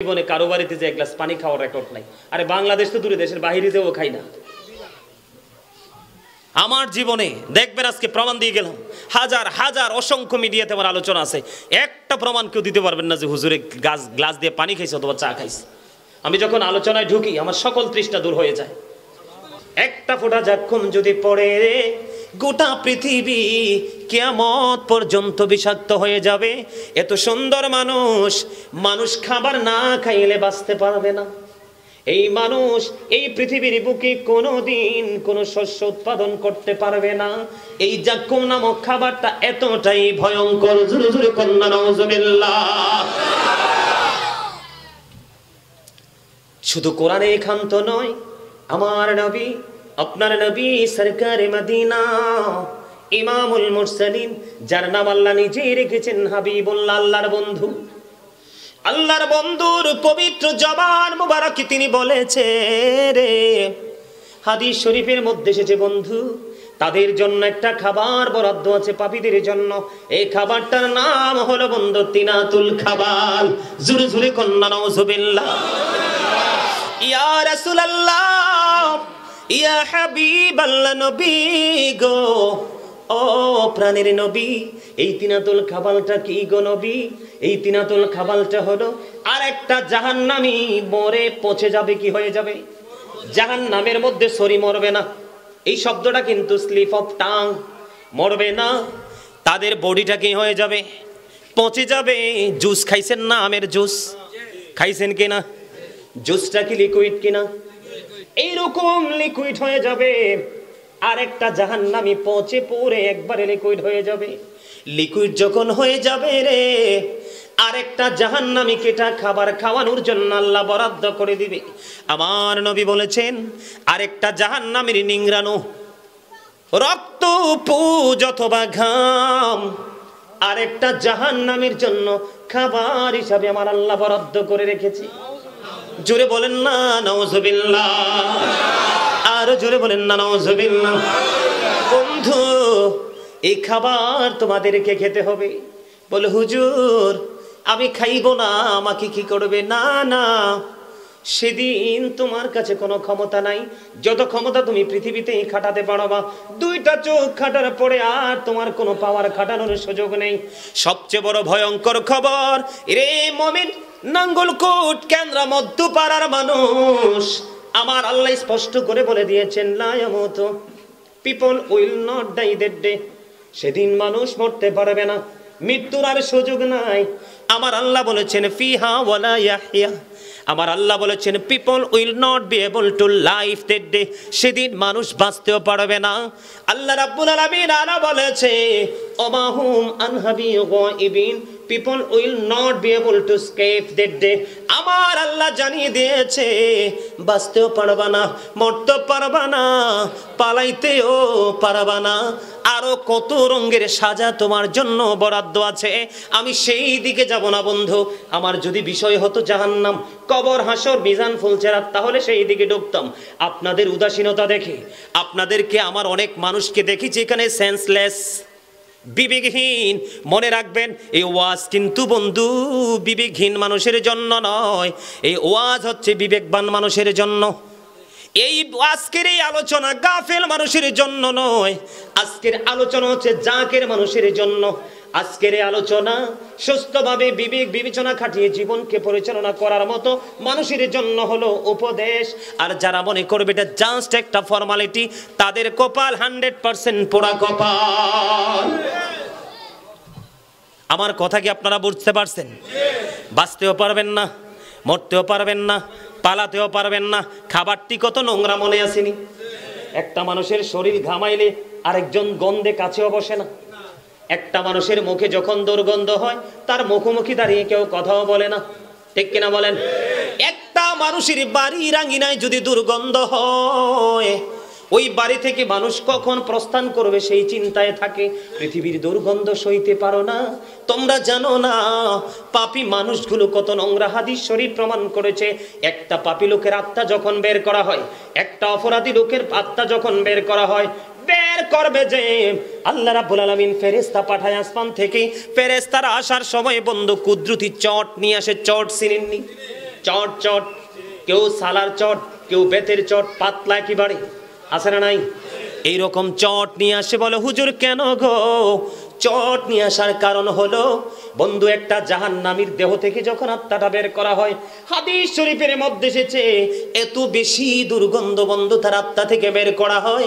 জীবনে কারো বাড়িতে যে এক গ্লাস পানি খাওয়ার রেকর্ড নাই। আরে বাংলাদেশ তো দূরে, দেশের বাইরে যেও খাই না। আমার জীবনে দেখবেন, আজকে প্রমাণ দিয়ে গেলাম, হাজার হাজার অসংখ্য মিডিয়াতে আমার আলোচনা আছে, একটা প্রমাণ কেউ দিতে পারবেন না যে হুজুরে গ্লাস দিয়ে পানি খাইছে অথবা চা খাইছে। আমি যখন আলোচনায় ঢুকি আমার সকল তৃষ্ণা দূর হয়ে যায়। একটা ফোঁটা জাক্ষুম যদি পড়ে রে, গোটা পৃথিবী কিয়ামত পর্যন্ত বিষাক্ত হয়ে যাবে। এত সুন্দর মানুষ খাবার না খাইলে বাঁচতে পারবে না। এই মানুষ এই পৃথিবীর বুকে কোনোদিন কোনো শস্য উৎপাদন করতে পারবে না। এই জাক্কুম নামক খাবারটা এতটাই ভয়ঙ্কর। জোরে জোরে কন্যা নাউজুবিল্লাহ। শুধু কোরআনে ক্ষান্ত নয়, আমার নবী, আপনার নবী সরকারে মদিনা, ইমামুল মুরসালিন, যার নাম আল্লাহ নিজেই রেখেছেন হাবিবুল্লাহ, আল্লাহর বন্ধু, আল্লাহর বন্ধুর পবিত্র জবান মুবারকে তিনি বলেছে রে, হাদিস শরীফের মধ্যে এসেছে, বন্ধু তাদের জন্য একটা খাবার বরাদ্দ আছে পাপীদের জন্য। এই খাবারটার নাম হলো বন্ধু তিনাতুল খাবাল। জোরে জোরে কন্যা নাউজুবিল্লাহ। ইয়া রাসূলুল্লাহ, ইয়া হাবিবাল্লাহ, নবী গো, ও প্রাণের নবী, এই তিনাতুল খাবালটা কি গো নবী? এই তিনাতুল খাবালটা হলো আর একটা জাহান্নামী মরে পচে যাবে, কি হয়ে যাবে? জাহান্নামের মধ্যে সরি মরবে না। এই শব্দটা কিন্তু স্লিপ অফ টাং, মরবে না, তাদের বডিটা কি হয়ে যাবে? পচে যাবে। জুস খাইছেন না? আমের জুস খাইছেন কিনা? জুসটা কি লিকুইড কিনা? এইরকম লিকুইড হয়ে যাবে। আরেকটা জাহান্নামী পচে পুড়ে একবারে লিকুইড হয়ে যাবে। লিকুইড যখন হয়ে যাবে রে, আরেকটা জাহান্নামী কেটা খাবার খাওয়ানোর জন্য আল্লাহ বরাদ্দ করে দিবে। আমার নবী বলেছেন, আরেকটা জাহান্নামীর নিংড়ানো রক্ত, পুজ অথবা ঘাম আরেকটা জাহান্নামীর জন্য খাবার হিসাবে আমার আল্লাহ বরাদ্দ করে রেখেছে। জোরে বলেন না নাউজুবিল্লাহ, আরো জোরে বলেন না নাউজুবিল্লাহ। বন্ধু, এই খাবার তোমাদেরকে খেতে হবে। বলে হুজুর আমি খাইবো না, আমাকে কি করবে? না না, সেদিন তোমার কাছে কোনো ক্ষমতা নাই। যত ক্ষমতা তুমি পৃথিবীতেই খাটাতে পারবা, দুইটা চোখ খাটার পরে আর তোমার কোনো পাওয়ার খাটানোর সুযোগ নেই। সবচেয়ে বড় ভয়ঙ্কর খবর রে মুমিন, নাঙ্গলকোট কেন্দ্রা মধ্যপাড়ার মানুষ, আমার আল্লাহ স্পষ্ট করে বলে দিয়েছেন, লা ইয়ামুতু, people will not die that day. সেদিন মানুষ মরতে পারবে না, মৃত্যুর আর সুযোগ নাই। আমার আল্লাহ বলেছেন ফিহা ওয়ালা ইয়াহইয়া। আমার আল্লাহ বলেছেন people will not be able to life that day. সেদিন মানুষ বাঁচতেও পারবে না। আল্লাহ রাব্বুল আলামিন আনা বলেছে ওমাহুম আনহাবি গায়িবিন, people will not be able to escape that day. আমার আল্লাহ জানিয়ে দিয়েছে বাঁচতেও পারবা না, মরতে পারবা না, পালাইতেও পারবা না। আরো কত রঙের সাজা তোমার জন্য বরাদ্দ আছে, আমি সেই দিকে যাব না বন্ধু। আমার যদি বিষয় হতো জাহান্নাম, কবর, হাসর, মিজান, ফুলচেরাত, তাহলে সেই দিকে ঢুকতাম। আপনাদের উদাসীনতা দেখে, আপনাদেরকে আমার অনেক মানুষকে দেখেছি এখানে সেন্সলেস, বিবেকহীন। মনে রাখবেন, এই ওয়াজ কিন্তু বন্ধু বিবেকহীন মানুষের জন্য নয়, এই ওয়াজ হচ্ছে বিবেকবান মানুষের জন্য। এই আজকের এই আলোচনা গাফেল মানুষের জন্য নয়, আজকের আলোচনা হচ্ছে জাকের মানুষের জন্য। আজকের এই আলোচনা সুস্থভাবে বিবেক বিবেচনা খাটিয়ে জীবনকে পরিচালনা করার মতো মানুষের জন্য হলো উপদেশ। আর যারা মনে করবে এটা জাস্ট একটা ফর্মালিটি, তাদের কপাল 100% পোড়া কপাল। আমার কথা কি আপনারা বুঝতে পারছেন? বাঁচতেও পারবেন না, মরতেও পারবেন না, পালাতেও পারবেন না। খাবারটি কত নোংরা মনে আসেনি? একটা মানুষের শরীর ঘামাইলে আরেকজন গন্ধে কাছেও বসে না। একটা মানুষের মুখে যখন দুর্গন্ধ হয়, তার মুখোমুখি দাঁড়িয়ে কেউ কথাও বলে না, ঠিক কিনা বলেন? একটা মানুষের বাড়ির আঙিনায় যদি দুর্গন্ধ হয়, ওই বাড়ি থেকে মানুষ কখন প্রস্থান করবে সেই চিন্তায় থাকে। পৃথিবীর দুর্গন্ধ সইতে পারো না, তোমরা জানো না পাপী মানুষগুলো কত নোংরা। হাদিস শরীফ প্রমাণ করেছে, একটা পাপী লোকের আত্মা যখন বের করা হয়, একটা অপরাধী লোকের আত্মা যখন বের করা হয়, বের করবে যে আল্লাহ রাব্বুল আলামিন ফেরেশতা পাঠায় আসমান থেকে। ফেরেশতারা আসার সময় বন্ধু কুদরতি চট নিয়ে আসে। চট চিনেননি? চট চট, কেউ সালার চট, কেউ বেতের চট, পাতলা একেবারে, আছে না নাই? এইরকম চট নিয়ে আসে, বলে হুজুর কেন গো? চট নিয়ে আসার কারণ হলো বন্ধু, একটা জাহান্নামীর দেহ থেকে যখন আত্মাটা বের করা হয়, হাদিস শরীফের মধ্যে এসেছে এত বেশি দুর্গন্ধ বন্ধু তার আত্মা থেকে বের করা হয়,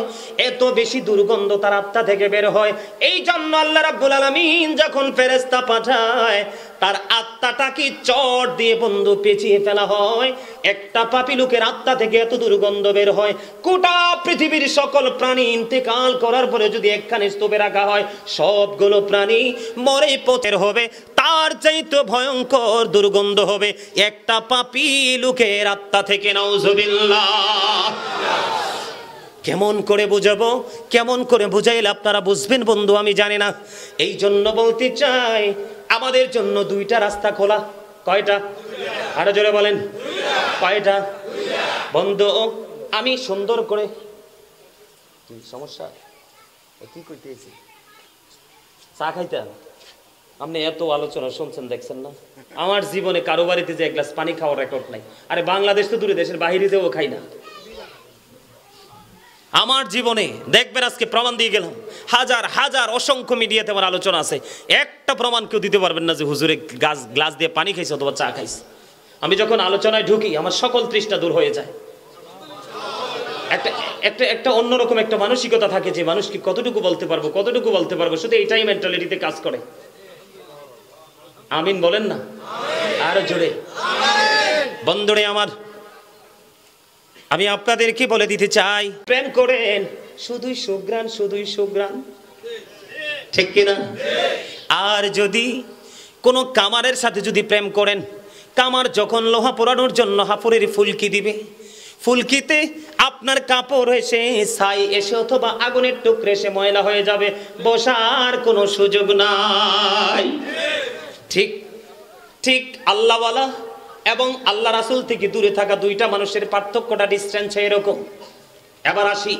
এত বেশি দুর্গন্ধ তার আত্মা থেকে বের হয়। এই জন্য আল্লাহ রাব্বুল আলামিন যখন ফেরেশতা পাঠায়, তার আত্মাটাকে চট দিয়ে বন্ধু পেঁচিয়ে ফেলা হয়। একটা পাপী লোকের আত্মা থেকে এত দুর্গন্ধ বের হয়, গোটা পৃথিবীর সকল প্রাণী ইন্তেকাল করার পরে যদি একখানে স্তূপে রাখা হয়, সবগুলো প্রাণী মরে পচে হবে, তার চাইতে ভয়ঙ্কর দুর্গন্ধ হবে একটা পাপী লোকের আত্মা থেকে। নাউজুবিল্লাহ। কেমন করে বুঝাবো, কেমন করে বুঝাইলে আপনারা বুঝবেন বন্ধু আমি জানি না। এই জন্য বলতে চাই, আমাদের জন্য দুইটা রাস্তা খোলা। কয়টা? আরো জোরে বলেন, কয়টা? বন্ধু আমি সুন্দর করে, সমস্যা কি করতেছি, চা খাইতে আপনি এত আলোচনা শুনছেন দেখছেন না? আমার জীবনে কারো বাড়িতে যে এক গ্লাস পানি খাওয়ার রেকর্ড নাই। আরে বাংলাদেশ তো দূরে, দেশের বাহিরে যেও খাই না। আমার জীবনে দেখবেন, আজকে প্রমাণ দিয়ে গেলাম, হাজার হাজার অসংখ্য মিডিয়াতে আমার আলোচনা আছে, একটা প্রমাণ কেউ দিতে পারবেন না যে হুজুরে গ্লাস দিয়ে পানি খাইছে অথবা চা খাইছে। আমি যখন আলোচনায় ঢুকি আমার সকল তৃষ্ণা দূর হয়ে যায়। একটা অন্যরকম একটা মানসিকতা থাকে যে মানুষকে কতটুকু বলতে পারবো, কতটুকু বলতে পারবো, শুধু এটাই মেন্টালিটিতে কাজ করে। আমিন বলেন না? আরো জোরে। বন্ধুরে আমার, আমি আপনাদেরকে বলে দিতে চাই, প্রেম করেন শুধুই সুগ্রাণ, শুধুই সুগ্রাণ, ঠিক কিনা? আর যদি কোন কামারের সাথে যদি প্রেম করেন, কামার যখন লোহা পোড়ানোর জন্য হাফুরের ফুলকি দিবে, ফুলকিতে আপনার কাপড় এসে, ছাই এসে অথবা আগুনের টুকরে এসে ময়লা হয়ে যাবে, বসার কোনো সুযোগ নাই। ঠিক ঠিক আল্লাহওয়ালা এবং আল্লাহ রাসূল থেকে দূরে থাকা দুইটা মানুষের পার্থক্যটা, ডিস্টেন্স এরকম। এবার আসি,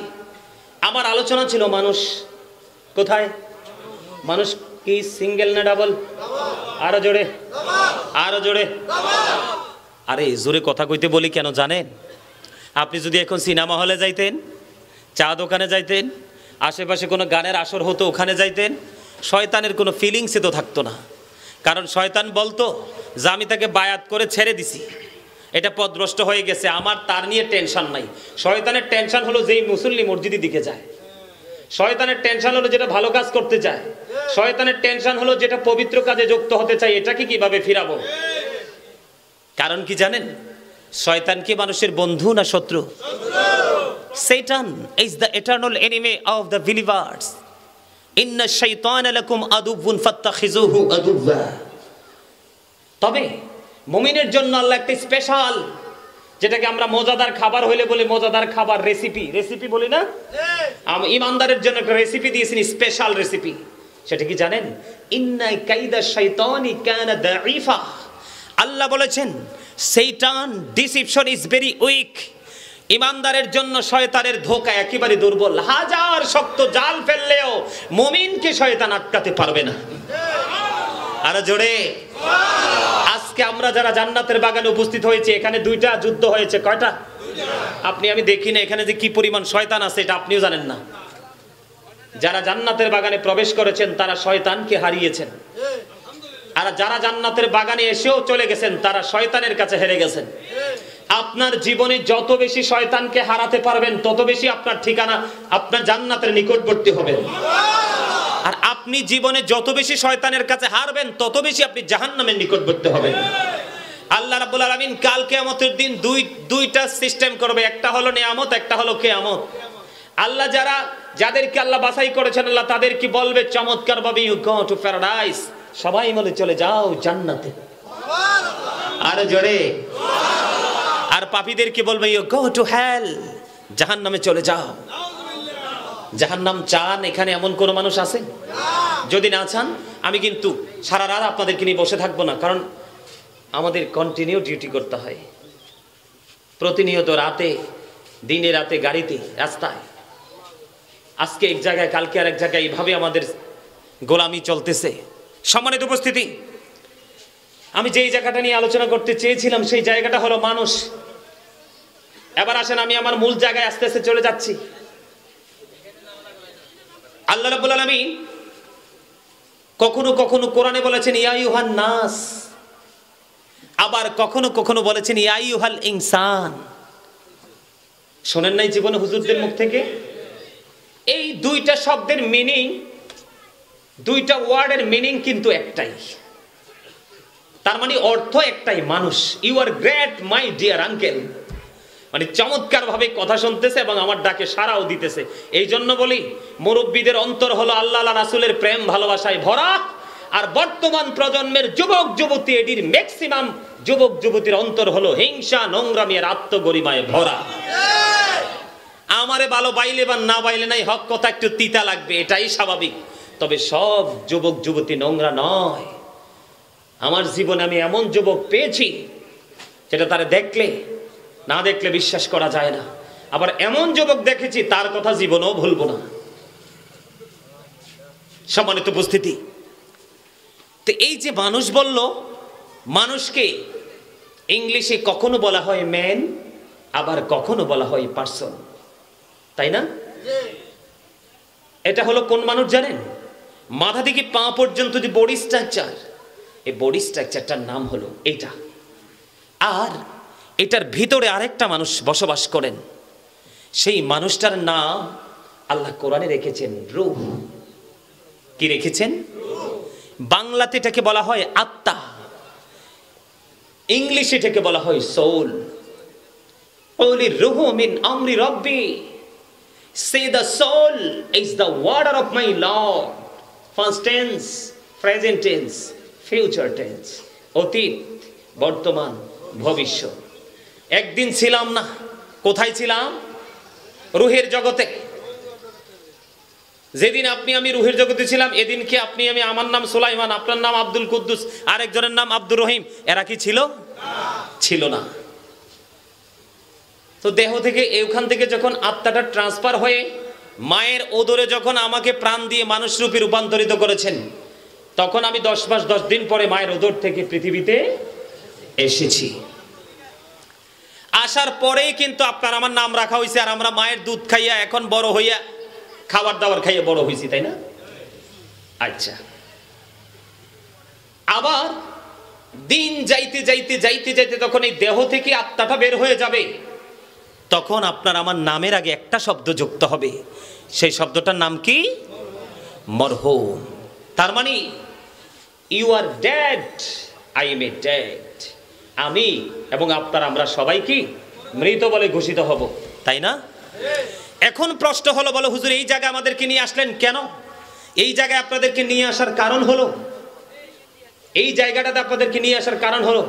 আমার আলোচনা ছিল মানুষ কোথায়? মানুষ কি সিঙ্গেল না ডাবল? আরো জোরে, আরো জোরে। আরে জোরে কথা কইতে বলি কেন জানেন? আপনি যদি এখন সিনেমা হলে যাইতেন, চা দোকানে যাইতেন, আশেপাশে কোনো গানের আসর হতো ওখানে যাইতেন, শয়তানের কোনো ফিলিংসে তো থাকতো না। কারণ শয়তান বলতো যে আমি তাকে বায়াত করে ছেড়ে দিছি, এটা পথভ্রষ্ট হয়ে গেছে, আমার তার নিয়ে টেনশন নাই। শয়তানের টেনশন হলো যেই মুসল্লি মসজিদের দিকে যায়, শয়তানের টেনশন হলো যেটা ভালো কাজ করতে চায়, শয়তানের টেনশন হলো যেটা পবিত্র কাজে যুক্ত হতে চায়, এটাকে কিভাবে ফিরাবো। কারণ কি জানেন? শয়তান কি মানুষের বন্ধু না শত্রু? Satan is the eternal enemy of the believers. Inna shaytana lakum aduwwun fattakhizuhu aduwwa. তবে মুমিনের জন্য আল্লাহ একটা স্পেশাল, যেটাকে আমরা মজাদার খাবার হইলে বলি মজাদার খাবার, রেসিপি, রেসিপি বলি না? ইমানদারের জন্য একটা রেসিপি দিয়েছেন, স্পেশাল রেসিপি। সেটা কি জানেন? ইন্না কাইদা শাইতানি কানা দাঈফা। আল্লাহ বলেছেন শয়তান ডিসিপশন ইজ ভেরি উইক। ইমানদারের জন্য শয়তানের ধোঁকা একেবারে দুর্বল। হাজার শক্ত জাল ফেললেও মুমিনকে শয়তান আটকাতে পারবে না। আর জোরে। আজকে আমরা যারা জান্নাতের বাগানে উপস্থিত হয়েছে, এখানে দুইটা যুদ্ধ হয়েছে। কয়টা? আপনি আমি দেখি না এখানে যে কি পরিমাণ শয়তান আছে, এটা আপনিও জানেন না। যারা জান্নাতের বাগানে প্রবেশ করেছেন তারা শয়তানকে হারিয়েছেন, আর যারা জান্নাতের বাগানে এসেও চলে গেছেন তারা শয়তানের কাছে হেরে গেছেন। আপনার জীবনে যত বেশি শয়তানকে হারাতে পারবেন তত বেশি আপনার ঠিকানা আপনার জান্নাতের নিকটবর্তী হবে। আর আপনি জীবনে যত বেশি শয়তানের কাছে হারবেন তত বেশি আপনি জাহান্নামের নিকটবর্তী হবেন। আল্লাহ রাব্বুল আলামিন কাল কিয়ামতের দিন দুইটা সিস্টেম করবে, একটা হলো নিয়ামত, একটা হলো কিয়ামত। আল্লাহ যাদেরকে আল্লাহ বাছাই করেছেন, আল্লাহ তাদেরকে বলবে চমৎকার ভাবে, ইউ গো টু প্যারাডাইস, সবাই বলে চলে যাও জান্নাতে। আর জোরে। আর পাপীদেরকে বলবে ইউ গো টু হেল, জাহান্নামে চলে যাও। জাহান্নাম চান এখানে এমন কোন মানুষ আছে? যদি না চান আমি কিন্তু সারা রাত আপনাদেরকে নিয়ে বসে থাকবো না, কারণ আমাদের কন্টিনিউ ডিউটি করতে হয় প্রতিনিয়ত, রাতে দিনে রাতে, গাড়িতে, রাস্তায়। আজকে এক জায়গায়, কালকে আর এক জায়গায়, এইভাবে আমাদের গোলামি চলতেছে। সম্মানিত উপস্থিতি, আমি যেই জায়গাটা নিয়ে আলোচনা করতে চেয়েছিলাম সেই জায়গাটা হলো মানুষ। এবার আসেন আমি আমার মূল জায়গায় আস্তে আস্তে চলে যাচ্ছি। আল্লাহ রাব্বুল আলামিন কখনো কখনো কোরআনে বলেছেন ইয়া আইয়ুহান নাস, আবার কখনো কখনো বলেছেন ইয়া আইয়ুহাল ইনসান। শোনেন নাই জীবনে হুজুরদের মুখ থেকে? এই দুইটা শব্দের মিনিং, দুইটা ওয়ার্ডের মিনিং কিন্তু একটাই, তার মানে অর্থ একটাই, মানুষ। You are great my dear uncle, মানে চমৎকার ভাবে কথা শুনতেছে এবং আমার ডাকে সাড়াও দিতেছে। এই জন্য বলি মুরব্বীদের অন্তর হলো আল্লাহ রাসূলের প্রেম ভালোবাসায় ভরা, আর বর্তমান প্রজন্মের যুবক যুবতী, এটির ম্যাক্সিমাম যুবক যুবতীর অন্তর হলো হিংসা, নোংরামি আর আত্মগরিমায় ভরা। আমারে ভালো বাইলে বা না বাইলে নাই, হক কথা একটু তিতা লাগবে, এটাই স্বাভাবিক। তবে সব যুবক যুবতী নোংরা নয়। আমার জীবনে আমি এমন যুবক পেয়েছি যেটা তারা দেখলে না দেখলে বিশ্বাস করা যায় না, আবার এমন যুবক দেখেছি তার কথা জীবনেও ভুলবো না। সম্মানিত উপস্থিতি, তো এই যে মানুষ বলল, মানুষকে ইংলিশে কখনো বলা হয় ম্যান, আবার কখনো বলা হয় পারসন, তাই না? এটা হলো কোন মানুষ জানেন? মাথা থেকে পা পর্যন্ত যে বডি স্ট্রাকচার, এই বডি স্ট্রাকচারটার নাম হলো এইটা। আর এটার ভিতরে আরেকটা মানুষ বসবাস করেন, সেই মানুষটার নাম আল্লাহ কোরআনে রেখেছেন রূহ। কি রেখেছেন? বাংলাতে এটাকে বলা হয় আত্মা, ইংলিশে এটাকে বলা হয় সোল। ওলি রূহু মিন আমরি রব্বি, say the soul is the water of my Lord. Past tense, present tense, future tense, অতীত, বর্তমান, ভবিষ্যৎ। একদিন ছিলাম না, কোথায় ছিলাম? রুহের জগতে। যেদিন আপনি আমি রুহের জগতে ছিলাম, এদিনকে আপনি আমি, আমার নাম সুলাইমান, আপনার নাম আব্দুল কুদ্দুস, আরেকজনের নাম আব্দুর রহিম, এরা কি ছিল? ছিল না। তো দেহ থেকে, এইখান থেকে যখন আত্মাটা ট্রান্সফার হয়ে মায়ের ওদরে যখন আমাকে প্রাণ দিয়ে মানুষ রূপে রূপান্তরিত করেছেন, তখন আমি 10 মাস 10 দিন পরে মায়ের ওদর থেকে পৃথিবীতে এসেছি। আসার পরেই কিন্তু আপনার আমার নাম রাখা হয়েছে, আর আমরা মায়ের দুধ খাইয়া এখন বড় হইয়া খাবার দাবার খাইয়া বড় হয়েছি, তাই না? আচ্ছা, আবার দিন যাইতে যাইতে যাইতে যাইতে তখন এই দেহ থেকে আত্মাটা বের হয়ে যাবে, তখন আপনার আমার নামের আগে একটা শব্দ যুক্ত হবে। সেই শব্দটার নাম কি? মরহুম। তার মানে you are dead, I am a dead. আমি এবং আপনার, আমরা সবাই কি মৃত বলে ঘোষিত হব, তাই না? এখন প্রশ্ন হলো, বলো হুজুর এই জায়গায় আমাদেরকে নিয়ে আসলেন কেন? এই জায়গায় আপনাদেরকে নিয়ে আসার কারণ হলো, এই জায়গাটাতে আপনাদেরকে নিয়ে আসার কারণ হলো,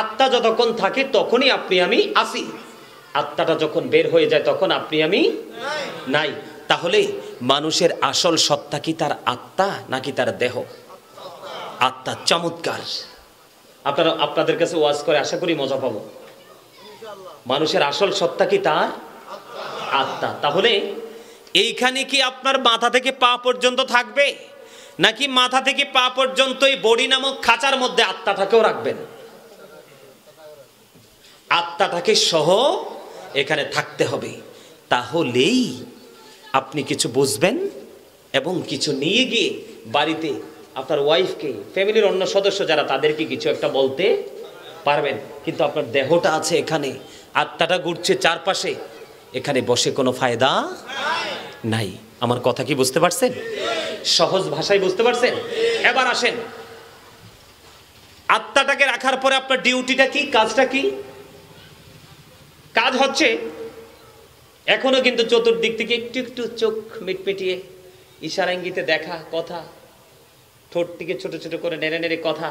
আত্মা যতক্ষণ থাকে তখনই আপনি আমি আসি, আত্মাটা যখন বের হয়ে যায় তখন আপনি আমি নাই। তাহলে মানুষের আসল সত্তা কি তার আত্মা নাকি তার দেহ? আত্মা। চমৎকার। আপনাদের কাছে ওয়াজ করে আশা করি মজা পাবো। মানুষের আসল সত্তা কি তার আত্মা। তাহলে এইখানে কি আপনার মাথা থেকে পা পর্যন্ত থাকবে, নাকি মাথা থেকে পা পর্যন্ত এই বডি নামক খাঁচার মধ্যে আত্মাটাকেও রাখবেন? আত্মাটাকে সহ এখানে থাকতে হবে, তাহলেই আপনি কিছু বুঝবেন এবং কিছু নিয়ে গিয়ে বাড়িতে আপনার ওয়াইফকে, ফ্যামিলির অন্য সদস্য যারা, তাদেরকে কিছু একটা বলতে পারবেন। কিন্তু আপনার দেহটা আছে এখানে, আত্মাটা ঘুরছে চারপাশে, এখানে বসে কোনো ফায়দা নাই। আমার কথা কি বুঝতে পারছেন? সহজ ভাষায় বুঝতে পারছেন? এবার আসেন, আত্মাটাকে রাখার পরে আপনার ডিউটিটা কি, কাজটা কি? কাজ হচ্ছে, এখনো কিন্তু চতুর্দিক থেকে একটু একটু চোখ মিটমিটিয়ে ইশারা ইঙ্গিতে দেখা, কথা, ঠোঁটটিকে ছোট ছোট করে নেড়ে নেড়ে কথা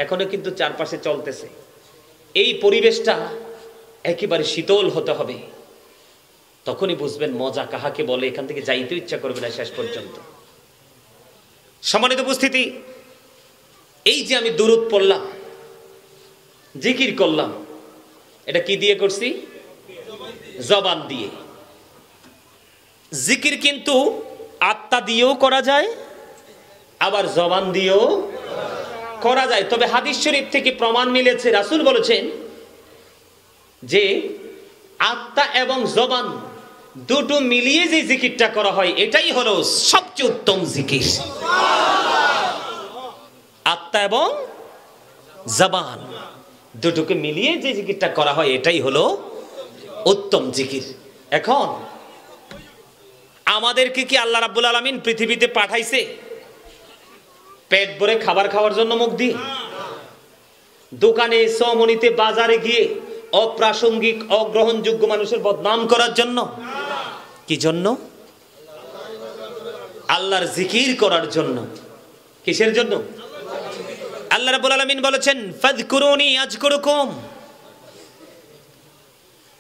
এখনো কিন্তু চারপাশে চলতেছে। এই পরিবেশটা একেবারে শীতল হতে হবে, তখনই বুঝবেন মজা কাহাকে বলে, এখান থেকে যাইতে ইচ্ছা করবে না শেষ পর্যন্ত। সম্মানিত উপস্থিতি, এই যে আমি দুরূদ পড়লাম, জিকির করলাম, এটা কি দিয়ে করছি? জবান দিয়ে। জিকির কিন্তু আত্মা দিয়েও করা যায়, আবার জবান দিয়েও। করা যায়, তবে হাদিস শরীফ থেকে প্রমাণ মিলেছে, রাসূল বলেছেন যে আত্মা এবং জবান দুটো মিলিয়ে যে জিকিরটা করা হয় এটাই হলো সবচেয়ে উত্তম জিকির। আত্মা এবং জবান দুটোকে মিলিয়ে যে জিকিরটা করা হয় এটাই হলো উত্তম জিকির। এখন আমাদেরকে কি আল্লাহ রাব্বুল আলামিন পৃথিবীতে পাঠাইছে পেট ভরে খাবার খাওয়ার জন্য মুখ দিয়ে? দোকানে, সমনিতে, বাজারে গিয়ে অপ্রাসঙ্গিক অগ্রহণযোগ্য মানুষের বদনাম করার জন্য? কি জন্য? আল্লাহর জিকির করার জন্য। কিসের জন্য? আল্লাহ রাব্বুল আলামিন বলেছেন ফাযকুরুনি আযকুরুকুম।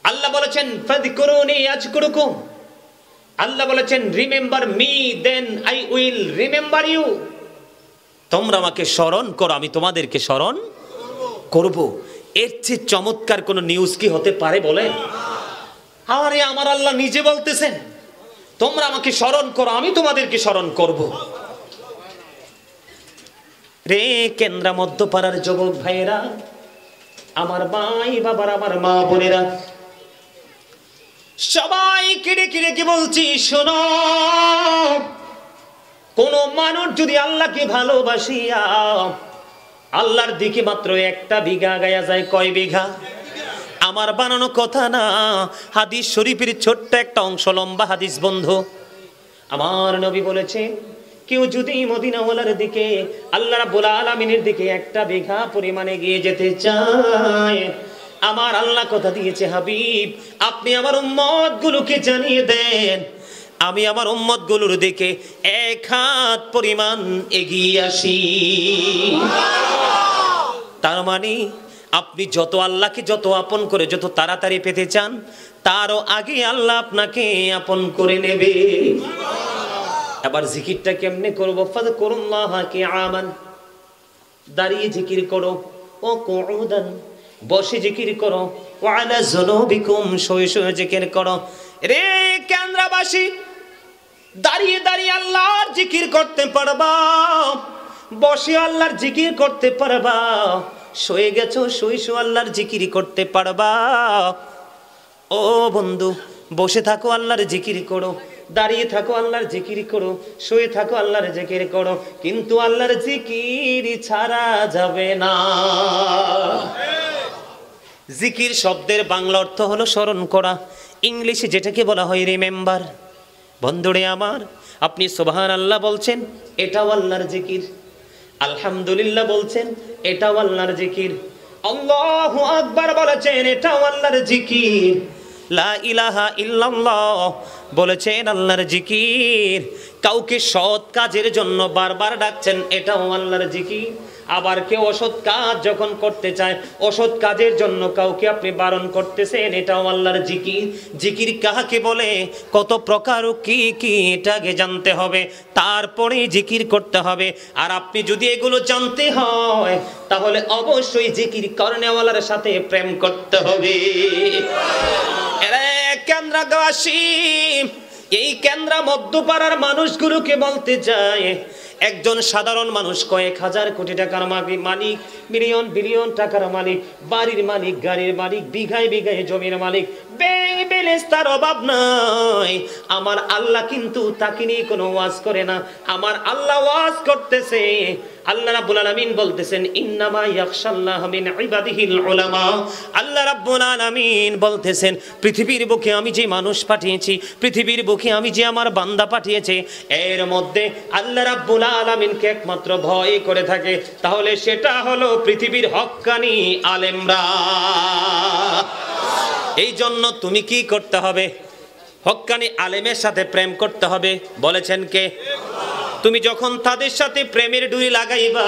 আল্লাহ বলেছেন ফাযকুরুনি আযকুরুকুম। আল্লাহ বলেছেন remember me then I will remember you. তোমরা আমাকে স্মরণ করো, আমি তোমাদেরকে স্মরণ করব। এর চেয়ে চমৎকার কোন নিউজ কি হতে পারে বলেন? আরে আমার আল্লাহ নিজে বলতেছেন তোমরা আমাকে স্মরণ করো, আমি তোমাদেরকে স্মরণ করব। রে কেন্দ্রা মধ্যপাড়ার যুবক ভাইয়েরা, আমার ভাই বাবার, আমার মা বোনেরা, সবাই কিরে কিরে কি বলছি শোনো। কোন মানুষ যদি আল্লাহকে ভালোবাসিয়া আল্লাহর দিকে মাত্র একটা বিঘা গায়া যায়, কয় বিঘা? আমার বানানো কথা না, হাদিস শরীফের ছোট্ট একটা অংশ, লম্বা হাদিস বন্ধু। আমার নবী বলেছে কেউ যদি মদিনাওয়ালার দিকে, আল্লাহ রাব্বুল আলামিনের দিকে একটা বিঘা পরিমাণে গিয়ে যেতে চায়, আমার আল্লাহ কথা দিয়েছে হাবিব আপনি আমার উম্মত গুলোকে জানিয়ে দেন আমি আমার উম্মত গুলোর দিকে এক হাত পরিমাণ এগিয়ে আসি। তার মানে আপনি যত আল্লাহকে যত আপন করে যত তাড়াতাড়ি পেতে চান, তারও আগে আল্লাহ আপনাকে আপন করে নেবে। এবার জিকিরটা কেমনে করবো? ফাযকুরুল্লাহ কিয়ামান, দাঁড়িয়ে জিকির করো, ও কুউদান, বসে জিকির করো, ওয়া আলা যুনুবিকুম, শুয়ে শুয়ে জিকির করো। রে কেন্দ্রাবাসী, দাঁড়িয়ে দাঁড়িয়ে আল্লাহর জিকির করতে পারবা, বসে আল্লাহর জিকির করতে পারবা, শুয়ে গেছো শুয়ে শুয়ে আল্লাহর জিকির করতে পারবা। ও বন্ধু, বসে থাকো আল্লাহর জিকির করো, দাঁড়িয়ে থাকো আল্লাহর জিকির করো, শুয়ে থাকো আল্লাহর জিকির করো, কিন্তু আল্লাহর জিকির ছাড়া যাবে না। জিকির শব্দের বাংলা অর্থ হলো স্মরণ করা, ইংলিশে যেটাকে বলা হয় রিমেম্বার। বন্ধুরে আমার, আপনি সুবহানাল্লাহ বলছেন, এটাও আল্লাহর জিকির। আলহামদুলিল্লাহ বলছেন, এটাও আল্লাহর জিকির। আল্লাহু আকবার বলেছেন, এটাও আল্লাহর জিকির। লা ইলাহা ইল্লাল্লাহ বলেছেন, আল্লাহর জিকির। কাউকে সৎ কাজের জন্য বারবার ডাকছেন, এটাও আল্লাহর জিকির। আবার কেউ অসৎ কাজ যখন করতে চায়, অসৎ কাজের জন্য কাউকে আপনি বারণ করতেছেন, এটাও আল্লাহর জিকির। জিকির কাকে বলে, কত প্রকার ও কি কি, এটাকে জানতে হবে, তারপরেই জিকির করতে হবে। আর আপনি যদি এগুলো জানতে হয়, তাহলে অবশ্যই জিকির করনেওয়ালার সাথে প্রেম করতে হবে। কেন্দ্রাবাসী, এই কেন্দ্রা মধ্যপাড়ার মানুষগুলোকে বলতে চায়, একজন সাধারণ মানুষ কয়েক হাজার কোটি টাকার মালিক, মিলিয়ন বিলিয়ন টাকার মালিক, বাড়ির মালিক, গাড়ির মালিক, বিঘায় বিঘায় জমির মালিক, ব্যাংক ব্যালেন্স তার অভাব নাই। আমার আল্লাহ কিন্তু তাকে নিয়ে কোনো ওয়াজ করে না। আমার আল্লাহ ওয়াজ করতেছে। আল্লাহ রাব্বুল আলামিন বলতেছেন, ইন্নামা ইয়াখশাল্লাহ মিন ইবাদিহিল উলামা। আল্লাহ রাব্বুল আলামিন বলতেছেন, পৃথিবীর বুকে আমি যে মানুষ পাঠিয়েছি, পৃথিবীর বুকে আমি যে আমার বান্দা পাঠিয়েছি, এর মধ্যে আল্লাহ রাব্বুল আলামিনকে একমাত্র ভয় করে থাকে, তাহলে সেটা হলো পৃথিবীর হক্কানি আলেমরা। এই জন্য তুমি কি করতে হবে? হক্কানি আলেমের সাথে প্রেম করতে হবে। বলেছেন কে? তুমি যখন তাদের সাথে প্রেমের ডুরি লাগাইবা,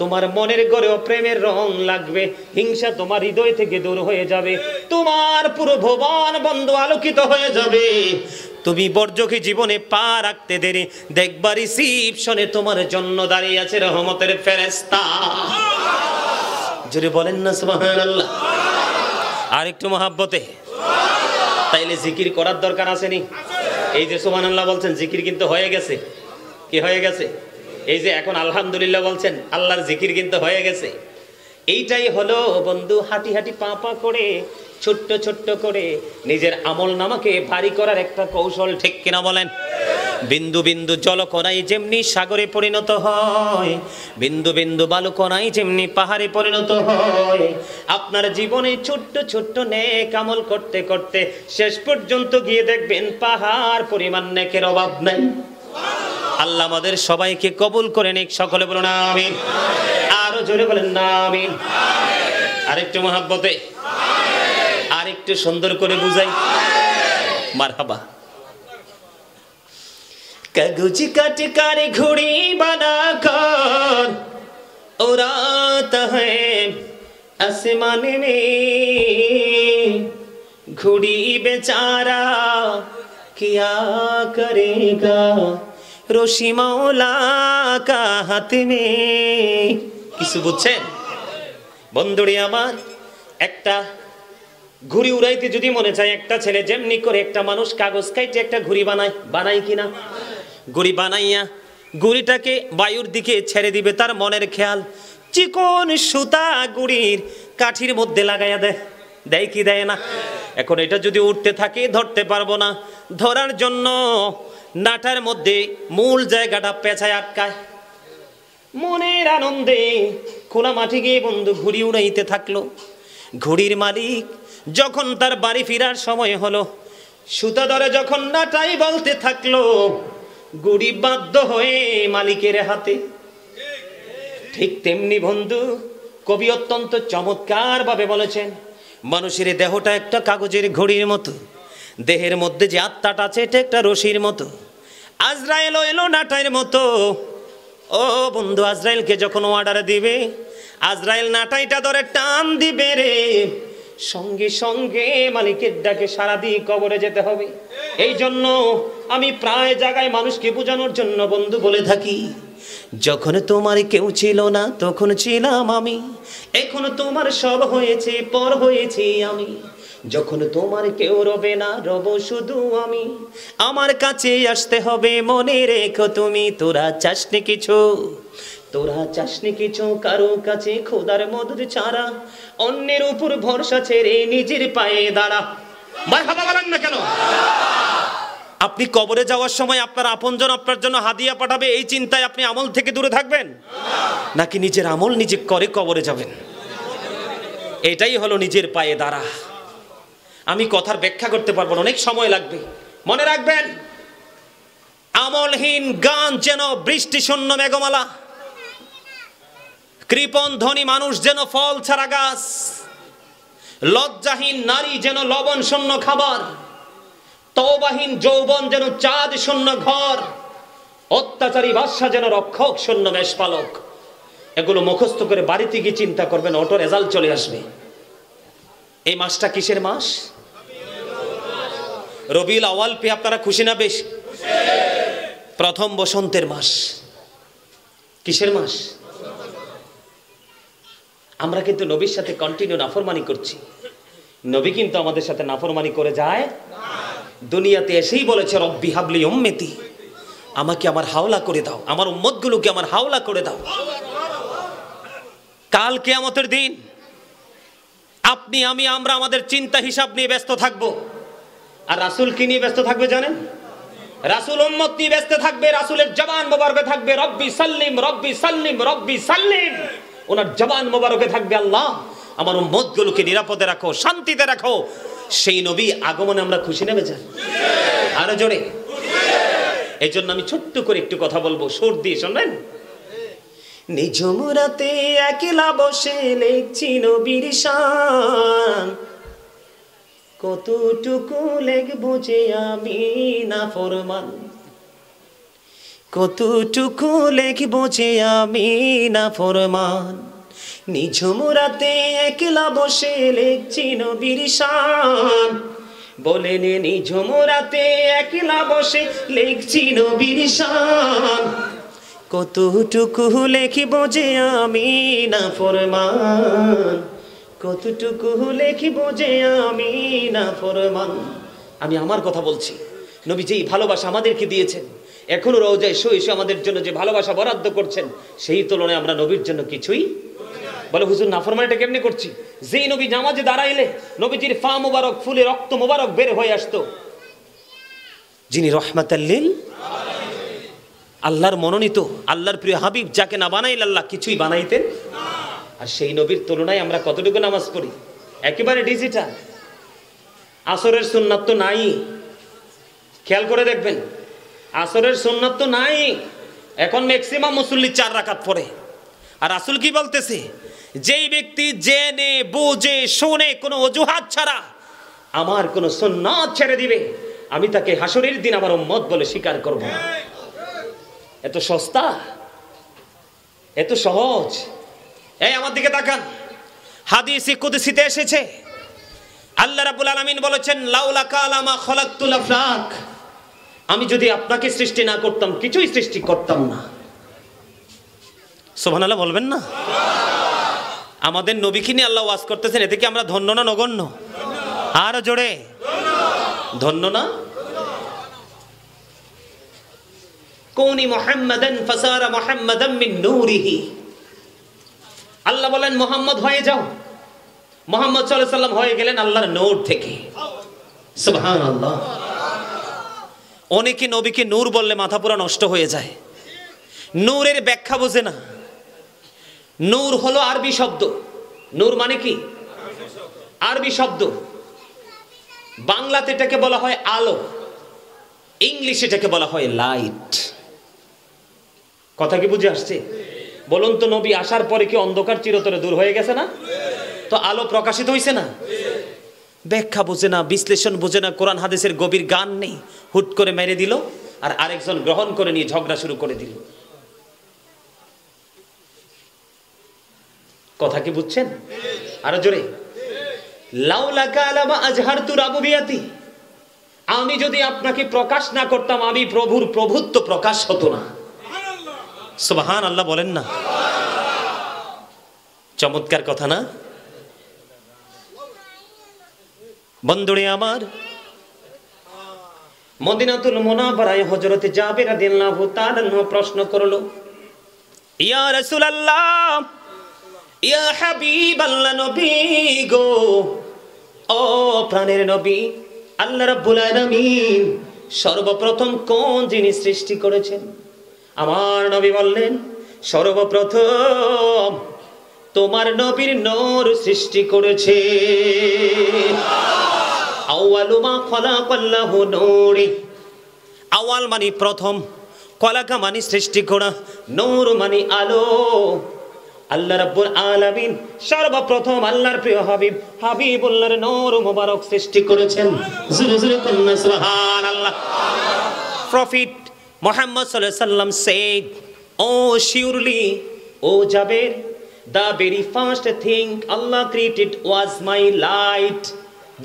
তোমার মনের গড়েও প্রেমের রং লাগবে, হিংসা তোমার হৃদয় থেকে দূর হয়ে যাবে, তোমার পুরো ভুবন বন্ধু আলোকিত হয়ে যাবে। তুমি বর্জকে জীবনে পা রাখতে দেরি, দেখবা রিসিপশনে তোমার জন্য দাঁড়িয়ে আছে রহমতের ফেরেশতা। জোরে বলেন না সুবহানাল্লাহ। আর একটু মহাব্বতে। তাইলে জিকির করার দরকার আসেনি? এই যে সুবহানাল্লাহ বলছেন, জিকির কিন্তু হয়ে গেছে। কি হয়ে গেছে? এই যে এখন আলহামদুলিল্লাহ বলছেন, আল্লাহর জিকির কিন্তু হয়ে গেছে। এইটাই হলো বন্ধু হাঁটি হাঁটি পা পা করে ছোট্ট ছোট্ট করে নিজের আমল নামাকে ভারী করার একটা কৌশল, ঠিক কিনা বলেন? বিন্দু বিন্দু জলকণাই যেমনি সাগরে পরিণত হয়, বিন্দু বিন্দু বালুকণাই যেমনি পাহাড়ে পরিণত হয়, আপনার জীবনে ছোট্ট ছোট্ট নেক আমল করতে করতে শেষ পর্যন্ত গিয়ে দেখবেন পাহাড় পরিমাণ নেকের অভাব নাই। আল্লাহ আমাদের সবাইকে কবুল করে নিক, সকলে বলুন আমিন। আরো জোরে বলেন না আমিন। আরেকটু মহাব্বতে, আরেকটু সুন্দর করে বুঝাই, মারহাবা। कागज कट कर घुड़ी बनाकर उड़ाता है आसमान में, घुड़ी बेचारा क्या करेगा রশি মাওলা কা হাত মে। কিছু বুঝছেন বন্ধুরে আমার? একটা ঘুড়ি উড়াইতে যদি মনে চায়, একটা ছেলে যেমনি করে একটা মানুষ কাগজ কাইটে একটা ঘুড়ি বানায় কিনা, ঘুড়ি বানাইয়া ঘুড়িটাকে বায়ুর দিকে ছেড়ে দিবে, তার মনের খেয়াল চিকন সুতা ঘুড়ির কাঠির মধ্যে লাগাইয়া দেয় কি দেয় না? এখন এটা যদি উঠতে থাকে ধরতে পারবো না, ধরার জন্য নাটার মধ্যে মূল জায়গাটা পেঁচায় আটকায়। মনের আনন্দে খোলা মাঠে গিয়ে বন্ধু ঘুড়ি উড়াইতে থাকলো। ঘুড়ির মালিক যখন তার বাড়ি ফেরার সময় হলো, সুতা ধরে যখন নাটাই বলতে থাকলো, ঘুড়ি বাধ্য হয়ে মালিকের হাতে। ঠিক তেমনি বন্ধু কবি অত্যন্ত চমৎকার ভাবে বলেছেন, মানুষের দেহটা একটা কাগজের ঘড়ির মতো, দেহের মধ্যে যে আত্মাটা আছে এটা একটা রশির মতো। আজরাইল এলো নাটাইয়ের মতো। ও বন্ধু, আজরাইলকে যখন অর্ডার দিবে, আজরাইল নাটাইটা ধরে টান দিবে রে, সঙ্গে সঙ্গে মালিকের ডাকে সারা দিয়ে কবরে যেতে হবে। এই জন্য আমি প্রায় জায়গায় মানুষকে বোঝানোর জন্য বন্ধু বলে থাকি, যখন তোমার কেউ ছিল না তখন ছিলাম আমি, এখন তোমার সব হয়েছে পর হয়েছি আমি, যখন তোমার কেউ রবে না রব শুধু আমি, আমার কাছে আসতে হবে মনে রেখো তুমি, তোরা চাসনি কিছু, তোরা চাসনি কিছু কারো কাছে খোদার মদদ ছাড়া, অন্যের উপর ভরসা ছেড়ে নিজের পায়ে দাঁড়া। মারহাবা বলেন না কেন? আপনি কবরে যাওয়ার সময় আপনার আপনজন আপনার জন্য হাদিয়া পাঠাবে, এই চিন্তায় আপনি আমল থেকে দূরে থাকবেন, নাকি নিজের আমল নিজে করে কবরে যাবেন? এটাই হলো নিজের পায়ে দাঁড়া। আমি কথার ব্যাখ্যা করতে পারবো না, অনেক সময় লাগবে। মনে রাখবেন, আমলহীন গান যেন বৃষ্টি শূন্য মেঘমালা, কৃপণ ধনী মানুষ যেন ফল ছাড়া গাছ, লজ্জাহীন নারী যেন লবণ শূন্য খাবার, তওবাহীন যৌবন যেন চাঁদ শূন্য ঘর, অত্যাচারী বাদশা যেন রক্ষক শূন্য মেষপালক। এগুলো মুখস্থ করে বাড়িতে গিয়ে চিন্তা করবেন, অটো রেজাল্ট চলে আসবে। এই মাসটা কিসের মাস? রবিউল আউয়াল পেয়ে আপনারা খুশি না বেশ? প্রথম বসন্তের মাস। কিসের মাস? আমরা কিন্তু নবীর সাথে কন্টিনিউ নাফরমানি করছি, নবী কিন্তু আমাদের সাথে নাফরমানি করে যায়। দুনিয়াতে এসেই বলেছে রব্বি হাবলি উম্মতি, আমাকে আমার হাওলা করে দাও, আমার উম্মতগুলোকে আমার হাওলা করে দাও। কাল কিয়ামতের দিন আপনি আমি আমরা আমাদের চিন্তা হিসাব নিয়ে ব্যস্ত থাকবো, আর রাসূল কি নিয়ে ব্যস্ত থাকবে জানেন? রাসূল উম্মত নিয়ে ব্যস্ত থাকবে। রাসূলের জবান মোবারকে থাকবে রব্বি সাল্লিম রব্বি সাল্লিম রব্বি সাল্লিম। ওনার জবান মোবারকে থাকবে আল্লাহ আমার উম্মতগুলোকে নিরাপদে রাখো, শান্তিতে রাখো। সেই নবী আগমনে আমরা খুশি নেবে যান, আরো জোরে। এই জন্য আমি ছোট্ট করে একটু কথা বলবো, সুর দিয়ে শুনবেন। নিঝুম রাতে একলা বসে লিখছি নবীর শান, কতটুকু লিখবো যে আমি নাফরমান, কতটুকু লিখবো যে আমি নাফরমান। নিঝুম রাতে একলা বসে লিখছি নবীর শান, বলেন নিঝুম রাতে একলা বসে লিখছি নবীর শান, কতটুকু লিখিব যে আমি নাফরমান, কতটুকু লিখিব যে আমি নাফরমান। আমি আমার কথা বলছি, নবী যেই ভালোবাসা আমাদেরকে দিয়েছেন, এখনো রওজায় শুয়ে আমাদের জন্য যে ভালোবাসা বরাদ্দ করছেন, সেই তুলনায় আমরা নবীর জন্য কিছুই। বলে হুজুর নাফরমানিটা কেমনে করছি? যেই নবী নামাজে দাঁড়াইলে নবীজির পা মোবারক ফুলে রক্ত মোবারক বের হয়ে আসতো, যিনি রহমাতাল লিল আল্লাহর মনোনীত, আল্লাহর প্রিয় হাবিব, যাকে না বানাইল আল্লাহ কিছুই বানাইতেন। আর সেই নবীর তুলনায় আমরা কতটুকু নামাজ পড়ি? একেবারে ডিজিটাল। আসরের সুন্নাত তো নাই, খেয়াল করে দেখবেন, আসরের সুন্নাত তো নাই। এখন ম্যাক্সিমাম মুসল্লি 4 রাকাত পড়ে। আর রাসূল কি বলতেছে? যেই ব্যক্তি জেনে বুঝে শুনে কোনো অজুহাত ছাড়া আমার কোনো সুন্নাত ছেড়ে দিবে, আমি তাকে হাসরের দিন আমার উম্মত বলে স্বীকার করব না। এত সস্তা, এত সহজ। এই আমার দিকে তাকান, হাদিসে কুদসিতে এসেছে, আল্লাহ রাব্বুল আলামিন বলেছেন, লাউলা কালামা খলাকতুল আফলাক, আমি যদি আপনাকে সৃষ্টি না করতাম কিছুই সৃষ্টি করতাম না। সুবহানাল্লাহ বলবেন না? আমাদের নবীকে নিয়ে আল্লাহ ওয়াজ করতেছেন, এতে কি আমরা ধন্য না নগণ্য? আর জোরে ধন্য না? কোনি মুহাম্মাদান ফাসারা মুহাম্মাদাম মিন নূরিহি, আল্লাহ বলেন মুহাম্মদ হয়ে যাও। মুহাম্মদ সাল্লাল্লাহু আলাইহি ওয়াসাল্লাম হয়ে গেলেন আল্লাহর নূর থেকে। সুবহানাল্লাহ। অনেকে নবীকে নূর বললে মাথা পুরো নষ্ট হয়ে যায়, নূরের ব্যাখ্যা বোঝে না। নূর হলো আরবি শব্দ। নূর মানে কি? আরবি শব্দ। বাংলাতে এটাকে বলা হয় আলো, ইংলিশে এটাকে বলা হয় লাইট। কথা কি বুঝে আসছে? বলুন তো, নবী আসার পরে কি অন্ধকার চিরতরে দূর হয়ে গেছে না? তো আলো প্রকাশিত হয়েছে না? ব্যাখ্যা বোঝে না, বিশ্লেষণ বোঝে না, কোরআন হাদিসের গভীর জ্ঞান নেই, হুট করে মেরে দিল আর আরেকজন গ্রহণ করে নিয়ে ঝগড়া শুরু করে দিল। কথা কি বুঝছেন? আরো জোরে, লাউলা কালামা আজহারতু রাবুবিয়াতি, আমি যদি আপনাকে প্রকাশ না করতাম, আমি প্রভুর প্রভুত্ব প্রকাশ হতো না। সুবহানাল্লাহ বলেন না? চমৎকার কথা না? বন্ধুরে আমার, মদিনাতুল মুনাওয়ারায় হযরত জাবের রাদিয়াল্লাহু তাআলা প্রশ্ন করলো, ইয়া রাসূলুল্লাহ, ইয়া হাবিবাল্লাহ, নবী গো, ও প্রাণের নবী, আল্লাহ রাব্বুল আলামিন সর্বপ্রথম কোন জিনিস সৃষ্টি করেছেন? আমার নবী বললেন, সর্বপ্রথম তোমার নবীর নূর সৃষ্টি করেছে। আউয়ালু মা খালাকাল্লাহু নূরি, আওয়াল মানে প্রথম, খলাকা মানে সৃষ্টি করা, নূর মানে আলো। আল্লাহ রাব্বুল আলামিন সর্বপ্রথম আল্লাহর প্রিয় হাবিব হাবিবুল্লাহর নূর মুবারক সৃষ্টি করেছেন। জোরে জোরে বলুন সুবহানাল্লাহ। Prophet Muhammad sallallahu alaihi wasallam said, oh surely, oh Jabir, the very first thing Allah created was my light.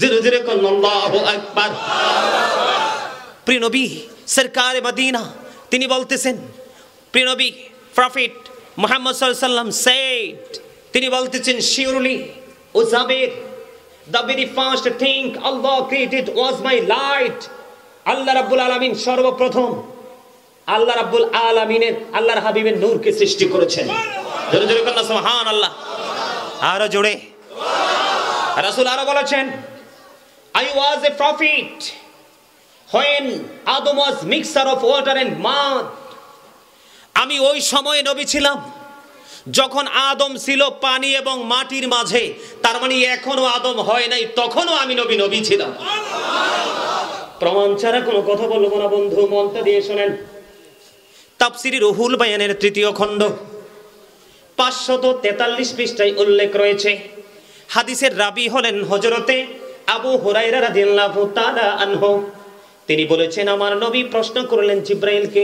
Zero zero kon Allahu Akbar. প্রিয় নবী সরকারে মদিনা তিনি বলতেছেন, প্রিয় নবী প্রফেট মুহাম্মদ সাল্লাল্লাহু আলাইহি ওয়াসাল্লাম said, তিনি বলতেছেন, surely, oh Jabir, the very first thing Allah created was my light. আল্লাহ রাব্বুল আলামিন সর্বপ্রথম আল্লাহ রাব্বুল আলামিনের আল্লাহর হাবিবের নূরকে সৃষ্টি করেছেন। জোরে জোরে বলুন সুবহানাল্লাহ। আর জোরে রাসূল আরো বলেছেন, I was a prophet when Adam was mixture of water and mud. আমি ওই সময়ে নবী ছিলাম যখন আদম ছিল পানি এবং মাটির মাঝে। তার মানে এখনো আদম হয় নাই, তখনও আমি নবী ছিলাম। প্রমাণ ছাড়া কোনো কথা বলবো না বন্ধু, মনটা দিয়ে শোনেন। তাফসীরে রুহুল বায়ানের 3য় খণ্ড 543 পৃষ্ঠায় উল্লেখ রয়েছে, হাদিসের রাবী হলেন হযরতে আবু হুরায়রা রাদিয়াল্লাহু তাআলা আনহু। তিনি বলেছেন, আমার নবী প্রশ্ন করলেন জিব্রাইলকে,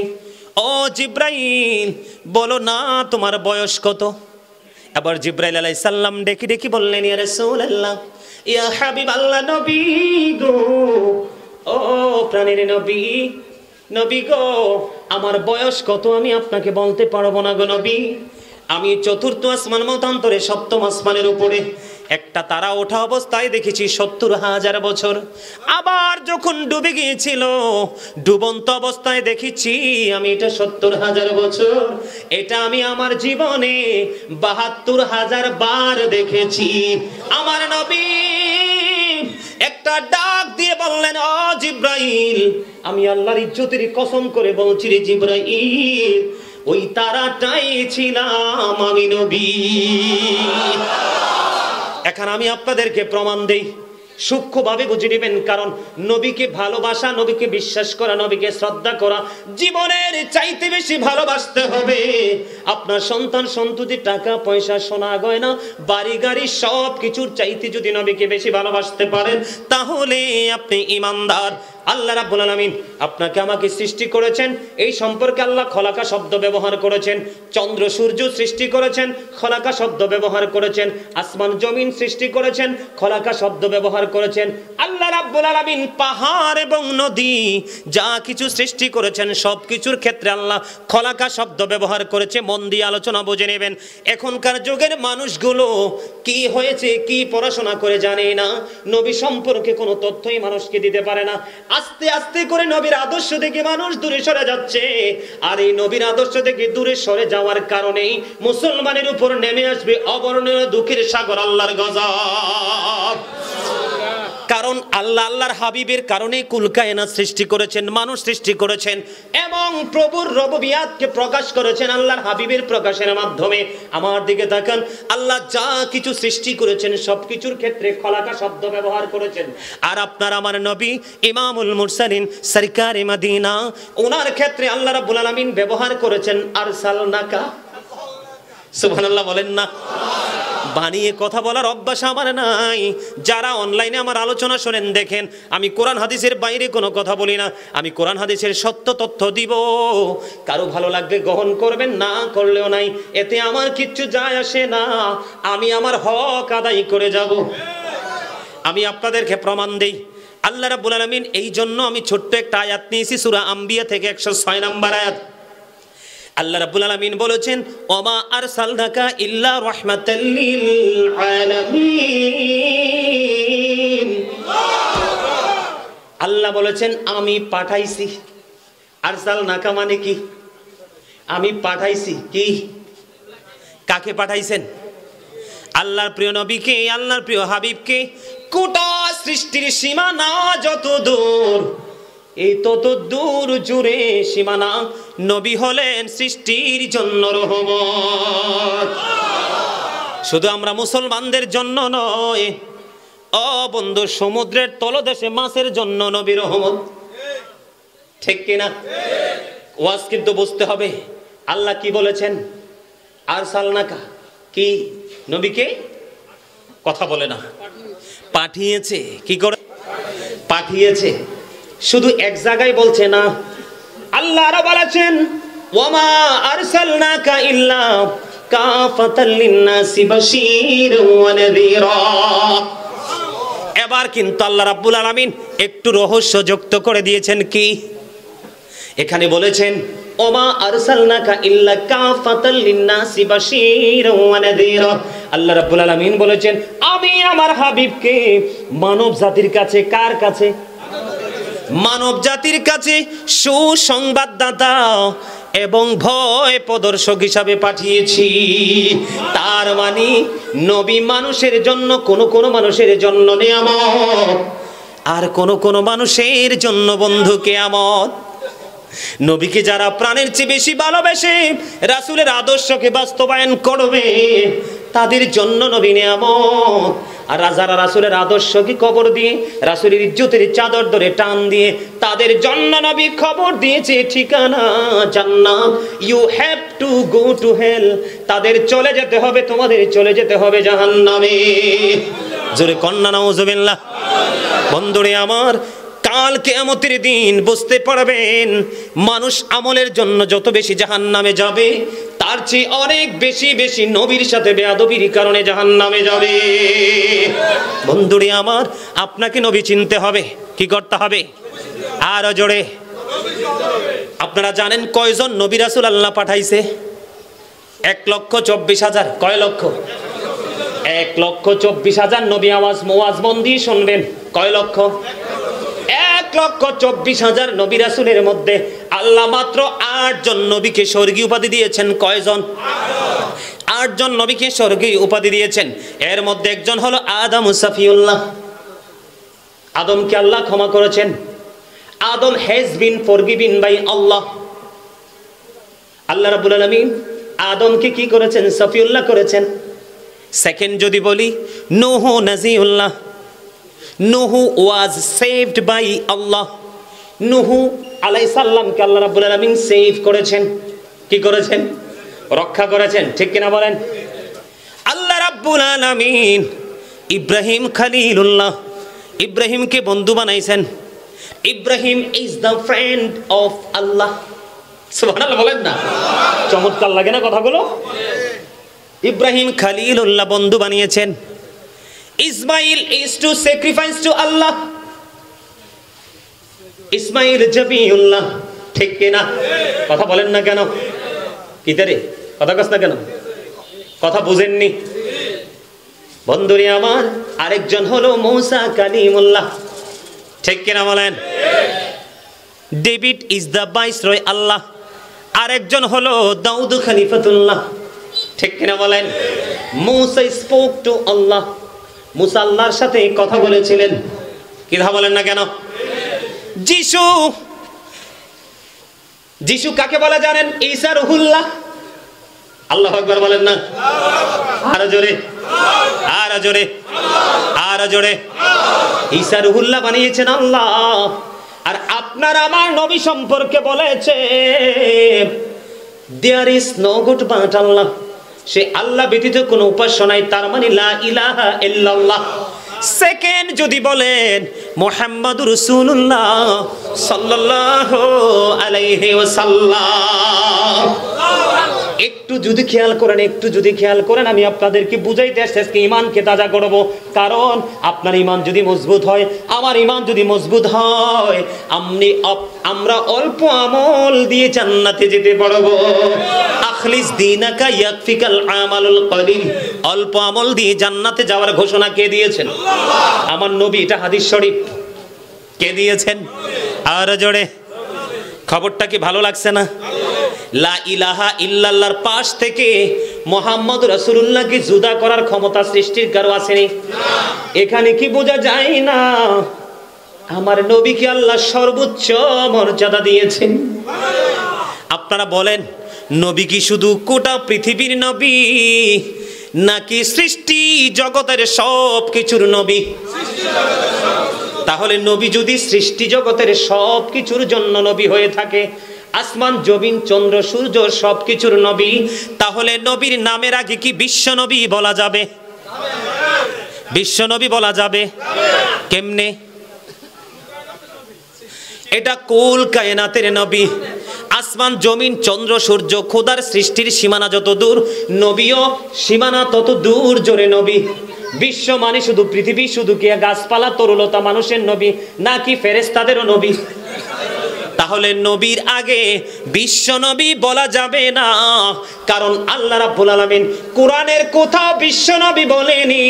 ও জিব্রাইল, বলো না তোমার বয়স কত? এবার জিব্রাইল আলাইহিস সালাম ডেকে ডেকে বললেন, ইয়া রাসূলুল্লাহ, ইয়া হাবিবাল্লাহ, নবী গো, ও প্রাণের নবী, নবী গো, আমার বয়স কত আমি আপনাকে বলতে পারবো না গো নবী। আমি 4র্থ আসমান মতান্তরে 7ম আসমানের উপরে একটা তারা ওঠা অবস্থায় দেখেছি 70,000 বছর। আবার যখন ডুবে গিয়েছিল ডুবন্ত অবস্থায় দেখেছি আমি এটা 70,000 বছর। এটা আমি আমার জীবনে 72,000 বার দেখেছি। আমার নবী একটা ডাক দিয়ে বললেন, ও জিব্রাইল, আমি আল্লাহর ইজ্জতের কসম করে বলছি রে জিব্রাইল, ওই তারাটাই ছিলাম আমি নবী। এখন আমি আপনাদেরকে প্রমাণ দেই, সূক্ষ্মভাবে বুঝে নেবেন। কারণ নবীকে ভালোবাসা, নবীকে বিশ্বাস করা, নবীকে শ্রদ্ধা করা জীবনের চাইতে বেশি ভালোবাসতে হবে। আপনার সন্তান সন্ততি, টাকা পয়সা, সোনা গয়না, বাড়ি গাড়ি সব কিছুর চাইতে যদি নবীকে বেশি ভালোবাসতে পারেন তাহলে আপনি ঈমানদার। আল্লাহ রাব্বুল আলামিন আপনাকে আমাকে সৃষ্টি করেছেন, এই সম্পর্কে আল্লাহ খলাকা শব্দ ব্যবহার করেছেন। চন্দ্র সূর্য সৃষ্টি করেছেন, খলাকা শব্দ ব্যবহার করেছেন। আসমান জমিন সৃষ্টি করেছেন, খলাকা শব্দ ব্যবহার করেছেন। আল্লাহ রাব্বুল আলামিন পাহাড় এবং নদী যা কিছু সৃষ্টি করেছেন সব কিছুর ক্ষেত্রে আল্লাহ খলাকা শব্দ ব্যবহার করেছে। মন দিয়ে আলোচনা বুঝে নেবেন। এখনকার যুগের মানুষগুলো কি হয়েছে, কি পড়াশোনা করে জানে না, নবী সম্পর্কে কোনো তথ্যই মানুষকে দিতে পারে না। আস্তে আস্তে করে নবীর আদর্শ থেকে মানুষ দূরে সরে যাচ্ছে। আর এই নবীর আদর্শ থেকে দূরে সরে যাওয়ার কারণেই মুসলমানের উপর নেমে আসবে অবর্ণনীয় দুঃখের সাগর, আল্লাহর গজব। কারণ আল্লাহ আল্লাহর হাবিবের কারণে কুল কায়নাত সৃষ্টি করেছেন, মানুষ সৃষ্টি করেছেন এবং প্রভুর রবুবিয়াতকে প্রকাশ করেছেন আল্লাহর হাবিবের প্রকাশের মাধ্যমে। আমার দিকে তাকান, আল্লাহ যা কিছু সৃষ্টি করেছেন সবকিছুর ক্ষেত্রে খলাকা শব্দ ব্যবহার করেছেন। আর আপনার আমার নবী ইমামুল মুরসালিন সরকারে মদিনা, ওনার ক্ষেত্রে আল্লাহ রাব্বুল আলামিন ব্যবহার করেছেন আরসালনাকা। সুবহানাল্লাহ বলেন না? বানিয়ে কথা বলার অভ্যাস আমার নাই। যারা অনলাইনে আমার আলোচনা শোনেন দেখেন, আমি কোরআন হাদিসের বাইরে কোনো কথা বলি না। আমি কোরআন হাদিসের সত্য তথ্য দিব। কারো ভালো লাগলে গ্রহণ করবেন, না করলেও নাই, এতে আমার কিচ্ছু যায় আসে না। আমি আমার হক আদায় করে যাব। আমি আপনাদেরকে প্রমাণ দেই। আল্লাহ রাব্বুল আলামিন, এই জন্য আমি ছোট্ট একটা আয়াত নিয়েছি সূরা আম্বিয়া থেকে 106 নম্বর আয়াত। আল্লাহ রাব্বুল আলামিন বলেছেন, ওমা আরসালনাকা ইল্লা রাহমাতাল লিল আলামিন। আল্লাহ বলেছেন আমি পাঠাইছি। আরসালনাকা মানে কি? আমি পাঠাইছি। কি? কাকে পাঠাইছেন? আল্লাহর প্রিয় নবীকে, আল্লাহর প্রিয় হাবিবকে। গোটা সৃষ্টির সীমানা যত দূর, এই তত দূর জুড়ে সীমানা, নবী হলেন সৃষ্টির জন্য রহমত। শুধু আমরা মুসলমানদের জন্য নয়, ও বন্ধু, সমুদ্রের তলদেশে মাছের জন্য নবী রহমত। ঠিক কিনা? ওয়াজ কিন্তু বুঝতে হবে। আল্লাহ কি বলেছেন? আরসালনাকা, কি? নবীকে কথা বলে না, পাঠিয়েছে। কি করে পাঠিয়েছে? শুধু এক জায়গায় বলছে না, আল্লাহ আরো বলেছেন ওয়ামা আরসালনাকা ইল্লা কাফাতাল লিন্নাসি বাশীরাও ওয়া নাযীরা। এবার কিন্তু আল্লাহ রাব্বুল আলামিন একটু রহস্য যুক্ত করে দিয়েছেন। কি? এখানে বলেছেন ওমা আরসালনাকা ইল্লা কাফাতাল লিন্নাসি বাশীরাও ওয়া নাযীরা। আল্লাহ রাব্বুল আলামিন বলেছেন আমি আমার হাবিবকে মানব জাতির কাছে, কার কাছে? মানব জাতির কাছে সুসংবাদদাতা এবং ভয় প্রদর্শক হিসাবে পাঠিয়েছি। তার মানে নবী মানুষের জন্য, কোন মানুষের জন্য নিয়ামত, আর কোন মানুষের জন্য বন্ধু কিয়ামত। নবীকে যারা প্রাণের চেয়ে বেশি ভালোবাসে, রাসূলের আদর্শকে বাস্তবায়ন করবে, তাদের জন্য নবী নিয়ামত। আর যারা রাসূলের আদর্শকে কবর দিয়ে, রাসূলের ইজ্জতের চাদর ধরে টান দিয়ে, তাদের জন্য নবী খবর দিয়েছে ঠিকানা জান্নাত। You have to go to hell. তাদের চলে যেতে হবে, তোমাদের চলে যেতে হবে জাহান্নামে। জোরে কন্না নাউজুবিল্লাহ। বন্ধুরে আমার, কাল কিয়ামতের দিন বুঝতে পারবেন মানুষ আমলের জন্য যত বেশি জাহান্নামে যাবে, তার চেয়ে অনেক বেশি বেশি নবীর সাথে বেয়াদবির কারণে জাহান্নামে যাবে। বন্ধুরে আমার, আপনাকে নবী চিনতে হবে। কি করতে হবে? আরো জোরে। আপনারা জানেন কয়জন নবী রাসূল আল্লাহ পাঠাইছে? 1,24,000। কয় লক্ষ? 1,24,000 নবী ওয়াজ মন দিয়ে শুনবেন। কয় লক্ষ? 1,24,000 নবী রাসূলের মধ্যে আল্লাহ মাত্র 8 জন নবীকে স্বর্গীয় উপাধি দিয়েছেন। কয়জন? 8 জন নবীকে স্বর্গীয় উপাধি দিয়েছেন। এর মধ্যে একজন হলো আদম সাফিউল্লাহ। আদমকে আল্লাহ ক্ষমা করেছেন। আদম হ্যাজ বিন ফরগিভেন বাই আল্লাহ। আল্লাহ রাব্বুল আলামিন আদমকে কি করেছেন? সাফিউল্লাহ করেছেন। সেকেন্ড যদি বলি, নূহ নাজিউল্লাহ। নূহ ওয়াজ সেভড বাই আল্লাহ। নূহ আলাইহিস সালামকে আল্লাহ রাব্বুল আলামিন সেভ করেছেন। কি করেছেন? রক্ষা করেছেন। ঠিক কিনা বলেন? আল্লাহ রাব্বুল আলামিন ইব্রাহিম খলিলুল্লাহ, ইব্রাহিমকে বন্ধু বানাইছেন। Ibrahim is the friend of Allah. সুবহানাল্লাহ বলেন না? চমৎকার লাগে না কথাগুলো? ইব্রাহিম খলিলুল্লাহ বন্ধু বানিয়েছেন। Ismail is to sacrifice to Allah. Ismail জবিউল্লাহ। ঠিক কিনা? কথা বলেন না কেন? কিতারে কথা কস না কেন? কথা বুঝেননি? বন্ধুরে আমার, আরেকজন হলো মূসা কালিমুল্লাহ। ঠিক কিনা বলেন? ডেভিড ইজ দ্য ভাইসরয় আল্লাহ। আরেকজন হলো দাউদ খলিফাতুল্লাহ। ঠিক কিনা বলেন? মূসা স্পোক টু আল্লাহ। মূসা আল্লাহর সাথে কথা বলেছিলেন। কি কথা বলেন না কেন? যিশু, যিশু কাকে বলে জানেন? ঈসা রুহুল্লাহ। আল্লাহু আকবার বলেন না? আরো জোরে, আরো জোরে, আরো জোরে। ঈসা রুহুল্লাহ বানিয়েছেন আল্লাহ। আর আপনার আমার নবী সম্পর্কে বলেছে, there is no god but Allah. সে আল্লাহ ব্যতীত কোনো উপাস্য নাই, তার মানে লা ইলাহা ইল্লাল্লাহ। সেকেন্ড যদি বলেন মুহাম্মাদুর রাসূলুল্লাহ সাল্লাল্লাহু আলাইহি ওয়াসাল্লাম। একটু যদি খেয়াল করেন, একটু যদি খেয়াল করেন, আমি আপনাদেরকে বুঝাইতে আসছি ঈমানকে তাজা করব। কারণ আপনার ঈমান যদি মজবুত হয়, আমার ঈমান যদি মজবুত হয়, আমরা অল্প আমল দিয়ে জান্নাতে যেতে পারবো। আখলিস দীনাকা ইয়াকফিকাল আমালুল কলিল। অল্প আমল দিয়ে জান্নাতে যাওয়ার ঘোষণা কে দিয়েছেন? আমার নবী। এটা হাদিস শরীফ। কে দিয়েছেন? আর জোরে। খবরটা কি ভালো লাগছে না? লা ইলাহা ইল্লাল্লাহর পাশ থেকে মুহাম্মদ রাসূলুল্লাহকে জুদা করার ক্ষমতা সৃষ্টির কারো আসেনি। এখানে কি বোঝা যায় না আমার নবীকে আল্লাহ সর্বোচ্চ মর্যাদা দিয়েছেন? আপনারা বলেন, নবী কি শুধু গোটা পৃথিবীর নবী, নাকি সৃষ্টি জগতের সব কিছুর নবী? তাহলে নবী যদি সৃষ্টি জগতের সব কিছুর জন্য নবী হয়ে থাকে, আসমান জমিন চন্দ্র সূর্য সবকিছুর নবী, তাহলে নবীর নামের আগে কি বিশ্ব নবী বলা যাবে? বিশ্ব নবী বলা যাবে? কেমনে? এটা কুল কায়নাতের নবী। আসমান জমিন চন্দ্র সূর্য খোদার সৃষ্টির সীমানা যত দূর, নবীও সীমানা তত দূর জোরে নবী। বিশ্ব মানে শুধু পৃথিবী, শুধু কি গাছপালা তরুলতা মানুষের নবী, নাকি ফেরেশতাদেরও নবী? তাহলে নবীর আগে বিশ্ব নবী বলা যাবে না, কারণ আল্লাহ রাব্বুল আলামিন কোরআনের কোথাও বিশ্ব নবী বলেনি।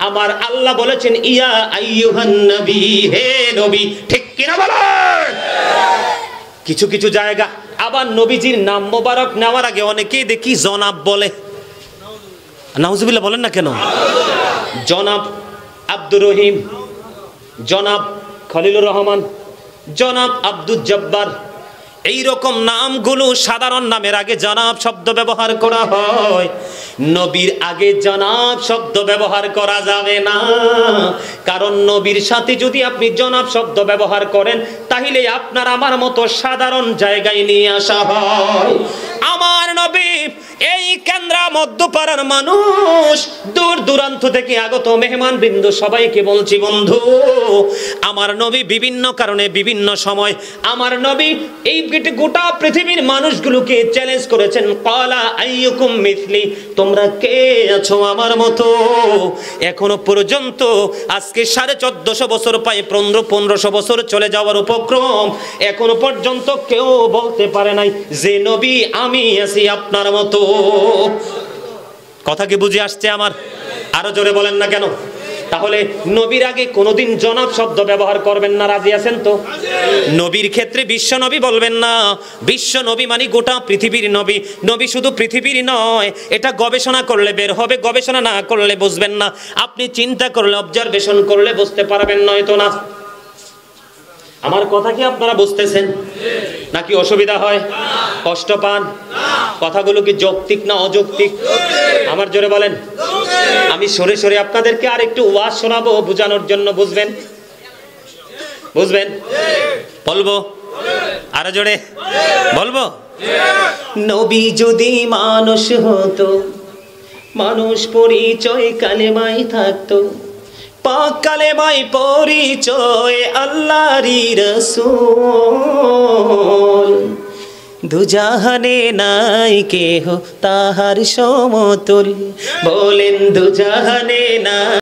আমার আল্লাহ বলেছেন ইয়া আইয়ুহান নবী, হে নবী। ঠিক কিনা বলেন? কিছু কিছু জায়গা আবার নবীজির নাম মোবারক নেওয়ার আগে অনেকেই দেখি জনাব বলে। নাউজুবিল্লাহ বলেন না কেন? জনাব আব্দুর রহিম, জনাব খলিলুর রহমান, জনাব আব্দুল জব্বার, এই রকম নামগুলো সাধারণ নামের আগে জনাব শব্দ ব্যবহার করা হয়। নবীর আগে জনাব শব্দ ব্যবহার করা যাবে না, কারণ নবীর সাথে যদি আপনি জনাব শব্দ ব্যবহার করেন, তাহলে আপনার আমার মতো সাধারণ জায়গায় নিয়ে আসা হয়। আমার নবী এই কেন্দ্রা মধ্যপাড়ার মানুষ, দূর দূরান্ত থেকে আগত মেহমান বৃন্দ, সবাইকে বলছি বন্ধু, আমার নবী বিভিন্ন কারণে বিভিন্ন সময় আমার নবী এই গোটা পৃথিবীর মানুষগুলোকে চ্যালেঞ্জ করেছেন, ক্বালা আইয়ুকুম মিথলি, তোমরা কে আছো আমার মতো? এখনো পর্যন্ত আজকে 1450 বছর পায় 1500 বছর চলে যাওয়ার উপক্রম, এখনো পর্যন্ত কেউ বলতে পারে নাই যে নবী আমি আছি আপনার মতো। কথা কি বুঝে আসছে আমার? আরো জোরে বলেন না কেন? তাহলে নবীর আগে কোনোদিন জনাব শব্দ ব্যবহার করবেন না, রাজি আছেন তো? নবীর ক্ষেত্রে বিশ্ব নবী বলবেন না। বিশ্ব নবী মানে গোটা পৃথিবীর নবী। নবী শুধু পৃথিবীর নয়, এটা গবেষণা করলে বের হবে, গবেষণা না করলে বুঝবেন না। আপনি চিন্তা করলে, অবজারভেশন করলে বুঝতে পারবেন, নয়তো না। আমার কথা কি আপনারা বুঝতেছেন নাকি অসুবিধা হয়, কষ্ট পান? কথাগুলো কি যৌক্তিক না অযৌক্তিক? আমার জোরে বলেন। আমি সরে সরে আপনাদেরকে আর একটু ওয়াজ শোনাবো বোঝানোর জন্য, বুঝবেন? বুঝবেন? বলবো আরো জোরে বলবো। নবী যদি মানুষ হতো, মানুষ পরিচয় কালেমায় থাকতো, পাক কালেমায় পরিচয় আল্লাহরই রাসূল। দুজাহানে নাই কেহ তাহার সমতুল, বলেন দুজাহানে নাই।